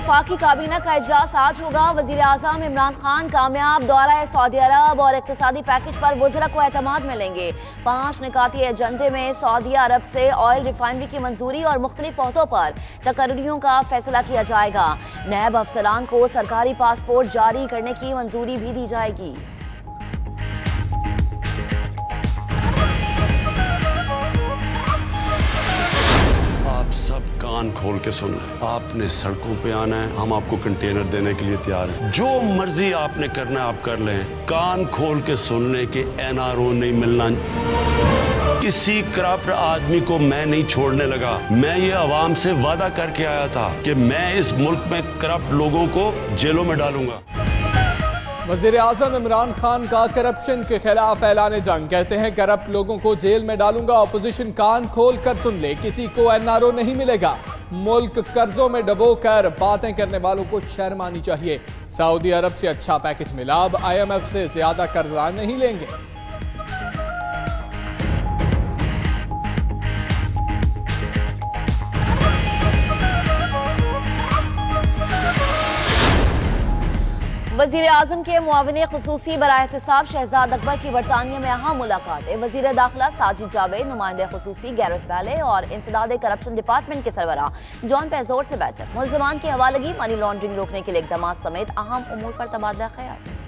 वफाकी काबीना का इजलास आज होगा। वजीर आजम इमरान खान कामयाब दौरा सऊदी अरब और इक्तिसादी पैकेज पर वज़रा को एतमाद मिलेंगे। 5 निकाती एजेंडे में सऊदी अरब से ऑयल रिफाइनरी की मंजूरी और मुख्तलिफ अहदों पर तकर्रियों का फैसला किया जाएगा। नैब अफसरान को सरकारी पासपोर्ट जारी करने की मंजूरी भी दी जाएगी। सब कान खोल के सुन लें, आपने सड़कों पे आना है, हम आपको कंटेनर देने के लिए तैयार हैं। जो मर्जी आपने करना है आप कर लें, कान खोल के सुन लें कि NRO नहीं मिलना। किसी करप्ट आदमी को मैं नहीं छोड़ने लगा। मैं ये अवाम से वादा करके आया था कि मैं इस मुल्क में करप्ट लोगों को जेलों में डालूंगा। वज़ीर आज़म इमरान खान का करप्शन के खिलाफ ऐलान जंग, कहते हैं करप्ट लोगों को जेल में डालूंगा। अपोजिशन कान खोल कर सुन ले, किसी को NRO नहीं मिलेगा। मुल्क कर्जों में डबो कर बातें करने वालों को शर्म आनी चाहिए। सऊदी अरब से अच्छा पैकेज मिला, अब IMF से ज्यादा कर्जा नहीं लेंगे। वज़ीर आज़म के मुआविन ख़ुसूसी बराए एहतिसाब शहजाद अकबर की बरतानिया में अहम मुलाकातें। वज़ीर दाखिला साजिद जावेद, नुमाइंदे ख़ुसूसी गैरेथ बैले और इंसदाद करप्शन डिपार्टमेंट के सरबराह जॉन पेजोर से बैठक। मुल्ज़िमान की हवालगी, मनी लॉन्ड्रिंग रोकने के लिए इक़दाम समेत अहम उमूर पर तबादला ख्याल।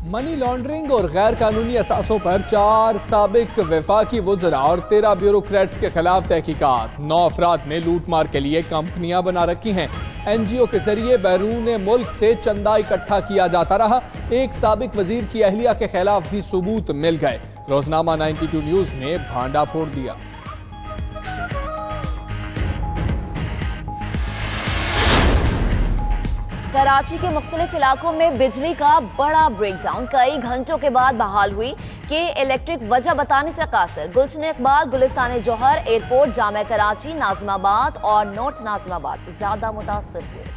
मनी लॉन्ड्रिंग और गैर कानूनी असासों पर 4 साबिक वफाकी वज़रा और 13 ब्यूरोक्रेट्स के खिलाफ तहकीकात। 9 अफराद ने लूट मार के लिए कंपनियां बना रखी हैं। NGO के जरिए बैरून मुल्क से चंदा इकट्ठा किया जाता रहा। एक साबिक वजीर की अहलिया के खिलाफ भी सबूत मिल गए। रोजनामा 92 न्यूज ने भांडा फोड़ दिया। कराची के मुख्तलिफ इलाकों में बिजली का बड़ा ब्रेकडाउन कई घंटों के बाद बहाल हुई कि इलेक्ट्रिक वजह बताने से कासिर। गुलशन इकबाल, गुलिस्तान जौहर, एयरपोर्ट, जामा कराची, नाजिमाबाद और नॉर्थ नाजिमाबाद ज्यादा मुतासर हुए।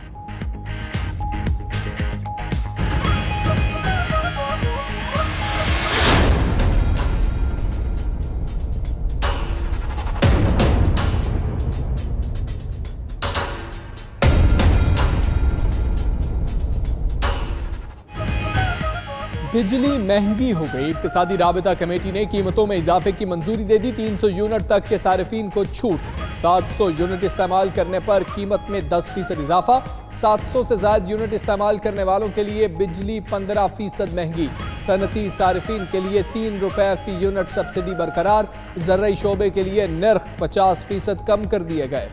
बिजली महंगी हो गई। इक्तिसादी राबिता कमेटी ने कीमतों में इजाफे की मंजूरी दे दी। 300 यूनिट तक के सारिफीन को छूट। 700 यूनिट इस्तेमाल करने पर कीमत में 10% इजाफा। 700 से ज्यादा यूनिट इस्तेमाल करने वालों के लिए बिजली 15% महंगी। सनती सारिफीन के लिए 3 रुपए फी यूनिट सब्सिडी बरकरार। ज़र्राई शोबे के लिए नर्ख 50% कम कर दिए गए।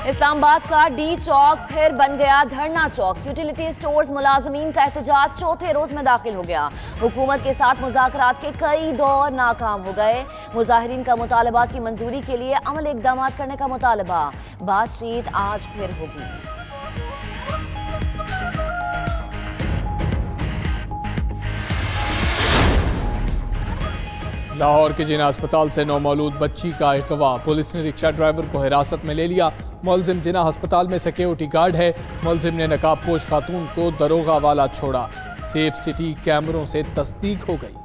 इस्लामाबाद का डी चौक फिर बन गया धरना चौक। यूटिलिटी स्टोर्स मुलाजमीन का एहतजाज चौथे रोज में दाखिल हो गया। हुकूमत के साथ मुज़ाकरात के कई दौर नाकाम हो गए। मुजाहिरीन का मुतालबात की मंजूरी के लिए अमल इक़दाम करने का मुतालबा। बातचीत आज फिर होगी। लाहौर के जिना अस्पताल से नौमौलूद बच्ची का अगवा। पुलिस ने रिक्शा ड्राइवर को हिरासत में ले लिया। मुलजिम जिना अस्पताल में सिक्योरिटी गार्ड है। मुलजिम ने नकाबपोश खातून को दरोगा वाला छोड़ा। सेफ सिटी कैमरों से तस्दीक हो गई।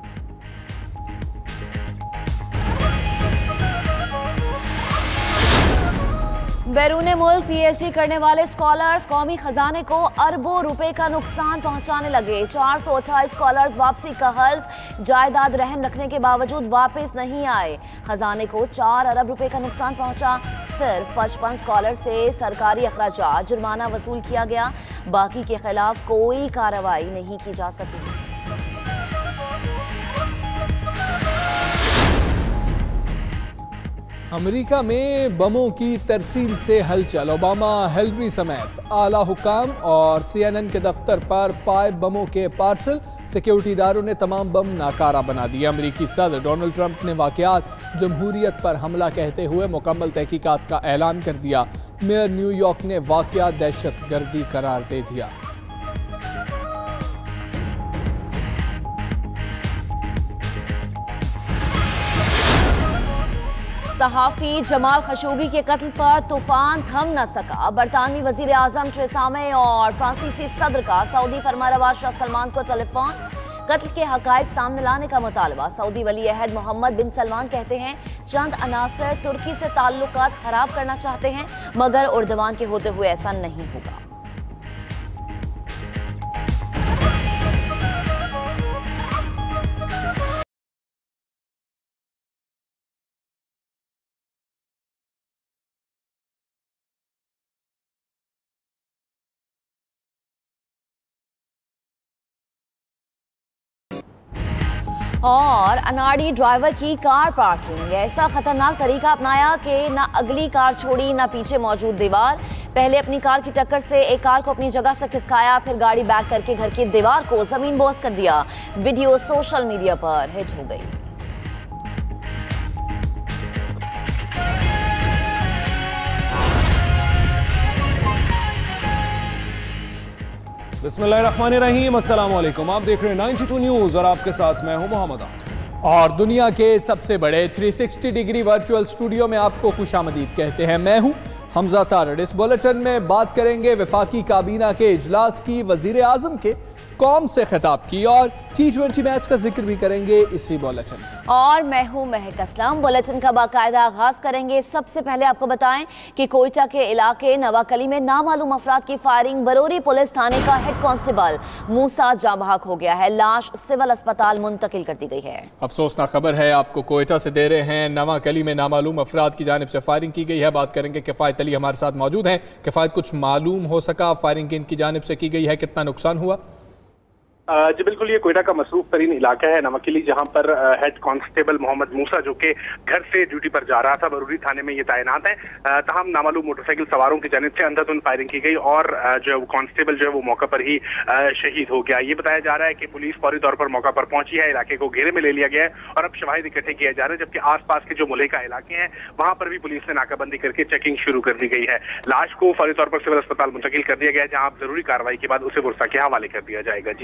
बैरून मुल्क PhD करने वाले स्कॉलर्स कौमी खजाने को अरबों रुपए का नुकसान पहुंचाने लगे। 428 स्कॉलर्स वापसी का हल्फ। जायदाद रहन रखने के बावजूद वापस नहीं आए। खजाने को 4 अरब रुपए का नुकसान पहुंचा। सिर्फ 55 स्कॉलर से सरकारी अखराजात जुर्माना वसूल किया गया। बाकी के खिलाफ कोई कार्रवाई नहीं की जा सकी। अमेरिका में बमों की तरसील से हलचल। ओबामा, हिलरी समेत आला हुकाम और CNN के दफ्तर पर पाए बमों के पार्सल। सिक्योरिटी इदारों ने तमाम बम नाकारा बना दिए। अमेरिकी सदर डोनाल्ड ट्रंप ने वाकयात जमहूरियत पर हमला कहते हुए मुकम्मल तहकीकात का ऐलान कर दिया। मेयर न्यूयॉर्क ने वाकया दहशत गर्दी करार दे दिया। सहाफी जमाल खशोगी के कत्ल पर तूफान थम न सका। बरतानवी वजीर आजम थेरेसा मे और फ्रांसीसी सदर का सऊदी फरमारवा शाह सलमान को टेलीफोन। कत्ल के हकायक सामने लाने का मुतालबा। सऊदी वली अहद मोहम्मद बिन सलमान कहते हैं चंद अनासर तुर्की से ताल्लुकात खराब करना चाहते हैं, मगर उर्दवान के होते हुए ऐसा नहीं होगा। और अनाड़ी ड्राइवर की कार पार्किंग। ऐसा खतरनाक तरीका अपनाया कि ना अगली कार छोड़ी ना पीछे मौजूद दीवार। पहले अपनी कार की टक्कर से एक कार को अपनी जगह से खिसकाया, फिर गाड़ी बैक करके घर की दीवार को जमीन बोस कर दिया। वीडियो सोशल मीडिया पर हिट हो गई। बिस्मिल्लाहिर्रहमानिर्रहीम, अस्सलाम वालेकुम। आप देख रहे हैं 92 न्यूज़ और आपके साथ मैं हूं मोहम्मद आकिब। और दुनिया के सबसे बड़े 360 डिग्री वर्चुअल स्टूडियो में आपको खुशामदीद कहते हैं। मैं हूं हमजा तारड़। इस बुलेटिन में बात करेंगे वफाकी काबीना के इजलास की, वजीर आजम के कौम से खिताब की और T20 मैच का जिक्र भी करेंगे इसी बुलेटिन। और मैं हूं महक असलम। बुलेटिन का बाकायदा आगाज करेंगे। सबसे पहले आपको बताएं कि कोयटा के इलाके नवाकली में नामालूम अफराद की फायरिंग। बरोरी पुलिस थाने का हेड कांस्टेबल मूसा जाबाक हो गया है। लाश सिविल अस्पताल मुंतकिल कर दी गई है। अफसोसनाक खबर है, आपको कोयटा से दे रहे हैं। नवाकली में नामालूम अफराद की जानिब से फायरिंग की गई है। बात करेंगे किफायत अली हमारे साथ मौजूद हैं। किफायत, कुछ मालूम हो सका फायरिंग इनकी जानिब से की गई है, कितना नुकसान हुआ? जी बिल्कुल, ये कोयटा का मसरूफ तरीन इलाका है नवाकली, जहां पर हेड कांस्टेबल मोहम्मद मूसा जो कि घर से ड्यूटी पर जा रहा था, बरूरी थाने में ये तैनात है। तमाम नामालूम मोटरसाइकिल सवारों की जानिब से अंधाधुंध फायरिंग की गई और जो है वो कांस्टेबल जो है वो मौका पर ही शहीद हो गया। ये बताया जा रहा है कि पुलिस फौरी तौर पर मौका पर पहुंची है, इलाके को घेरे में ले लिया गया है और अब शवाहिद इकट्ठे किए जा रहे हैं, जबकि आसपास के जो मुल्हिका इलाके हैं वहां पर भी पुलिस ने नाकाबंदी करके चेकिंग शुरू कर दी गई है। लाश को फौरी तौर पर सिविल अस्पताल मुंतकिल कर दिया गया है, जहां जरूरी कार्रवाई के बाद उसे बुरसा के हवाले कर दिया जाएगा।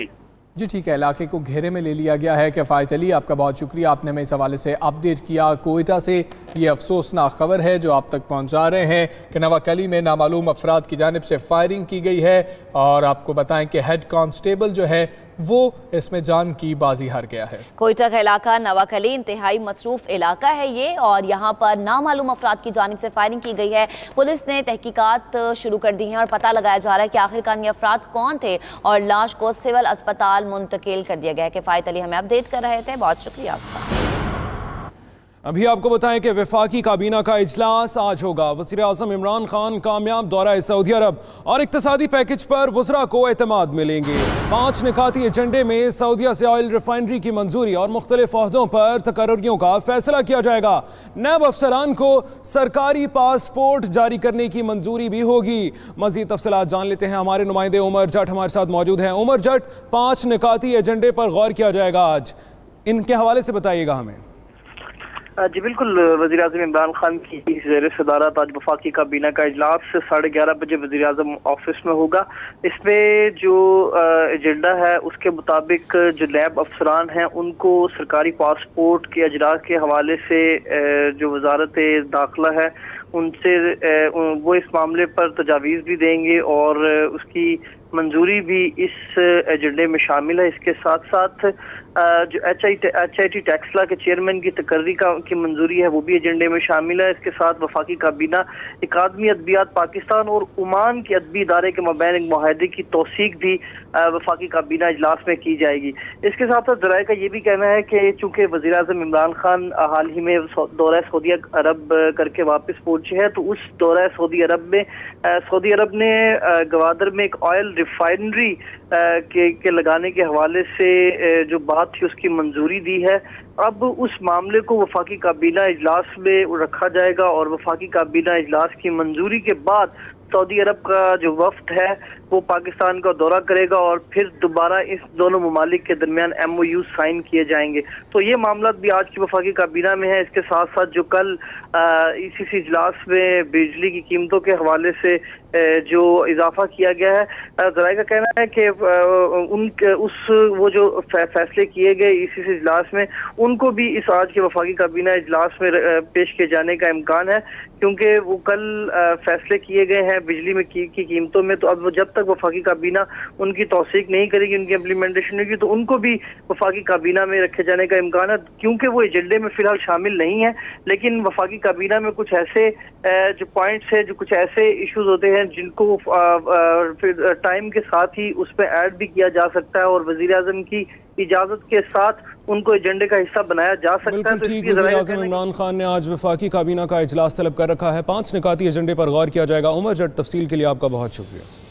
जी ठीक है, इलाके को घेरे में ले लिया गया है। किफायत अली, आपका बहुत शुक्रिया, आपने हमें इस हवाले से अपडेट किया। कोयटा से ये अफसोसनाक खबर है जो आप तक पहुंचा रहे हैं कि नवाकली में नामालूम अफराद की जानिब से फायरिंग की गई है और आपको बताएं कि हेड कांस्टेबल जो है वो इसमें जान की बाजी हार गया है। कोयटा का इलाका नवाकली इंतहाई मसरूफ इलाका है ये, और यहाँ पर नामालूम अफराद की जानिब से फायरिंग की गई है। पुलिस ने तहकीकात शुरू कर दी हैं और पता लगाया जा रहा है कि आखिरकार ये अफराद कौन थे और लाश को सिविल अस्पताल मुंतकिल कर दिया गया है। किफायत अली हमें अपडेट कर रहे थे, बहुत शुक्रिया आपका। अभी आपको बताएं कि वफाकी काबीना का इजलास आज होगा। वज़ीर आज़म इमरान खान कामयाब दौरा सऊदी अरब और इक्तिसादी पैकेज पर वज़रा को एतमाद मिलेंगे। 5 निकाती एजेंडे में सऊदीया से ऑयल रिफाइनरी की मंजूरी और मुख्तलिफ ओहदों पर तकर्रियों का फैसला किया जाएगा। नैब अफसरान को सरकारी पासपोर्ट जारी करने की मंजूरी भी होगी। मज़ीद तफसीलात जान लेते हैं, हमारे नुमाइंदे उमर जट हमारे साथ मौजूद हैं। उमर जट, 5 निकाती एजेंडे पर गौर किया जाएगा आज, इनके हवाले से बताइएगा हमें। जी बिल्कुल, वज़ीर आज़म इमरान खान की ज़ेर सदारत आज वफाकी काबीना का इजलास 11:30 बजे वज़ीर आज़म ऑफिस में होगा। इसमें जो एजेंडा है उसके मुताबिक जो नैब अफसरान हैं उनको सरकारी पासपोर्ट के अजरा के हवाले से जो वजारत दाखिला है उनसे वो इस मामले पर तजावीज़ भी देंगे और उसकी मंजूरी भी इस एजेंडे में शामिल है। इसके साथ साथ जो HIT टैक्सला के चेयरमैन की तकर्री की मंजूरी है वो भी एजेंडे में शामिल है। इसके साथ वफाकी काबीना अकादमी अदबियात पाकिस्तान और ओमान के अदबी इदारे के मबैन एक मुआहदे की तौसीक भी वफाकी काबीना इजलास में की जाएगी। इसके साथ साथ ज़राए का ये भी कहना है कि चूँकि वज़ीर आज़म इमरान खान हाल ही में दौरा सऊदी अरब करके वापस पहुँचे हैं, तो उस दौरा सऊदी अरब में सऊदी अरब ने गवादर में एक ऑयल रिफाइनरी के लगाने के हवाले से जो बात थी उसकी मंजूरी दी है। अब उस मामले को वफाकी काबीना इजलास में रखा जाएगा और वफाकी काबीना इजलास की मंजूरी के बाद सऊदी अरब का जो वफ्द है वो पाकिस्तान का दौरा करेगा और फिर दोबारा इस दोनों ममालिक के दरमियान MOU साइन किए जाएंगे। तो ये मामला भी आज की वफाकी काबीना में है। इसके साथ साथ जो कल ECC इजलास में बिजली की कीमतों के हवाले से जो इजाफा किया गया है, ज़राए का कहना है कि वो जो फैसले किए गए ECC इजलास में, उनको भी इस आज के वफाकी काबीना इजलास में पेश किए जाने का इम्कान है, क्योंकि वो कल फैसले किए गए हैं बिजली में की कीमतों में। तो अब जब तक वफाकी काबीना उनकी तौसीक नहीं करेगी, उनकी इम्प्लीमेंटेशन होगी, तो उनको भी वफाकी काबीना में रखे जाने का इम्कान है, क्योंकि वो एजेंडे में फिलहाल शामिल नहीं है। लेकिन वफाकी काबीना में कुछ ऐसे जो पॉइंट्स है, जो कुछ ऐसे इश्यूज होते हैं जिनको फिर टाइम के साथ ही उस पर ऐड भी किया जा सकता है और वजीर आजम की इजाजत के साथ उनको एजेंडे का हिस्सा बनाया जा सकता है। तो वज़ीर आज़म इमरान खान ने आज वफाकी काबीना का इजलास तलब कर रखा है। 5 निकाती एजेंडे पर गौर किया जाएगा। उमर जट, तफसील के लिए आपका बहुत शुक्रिया।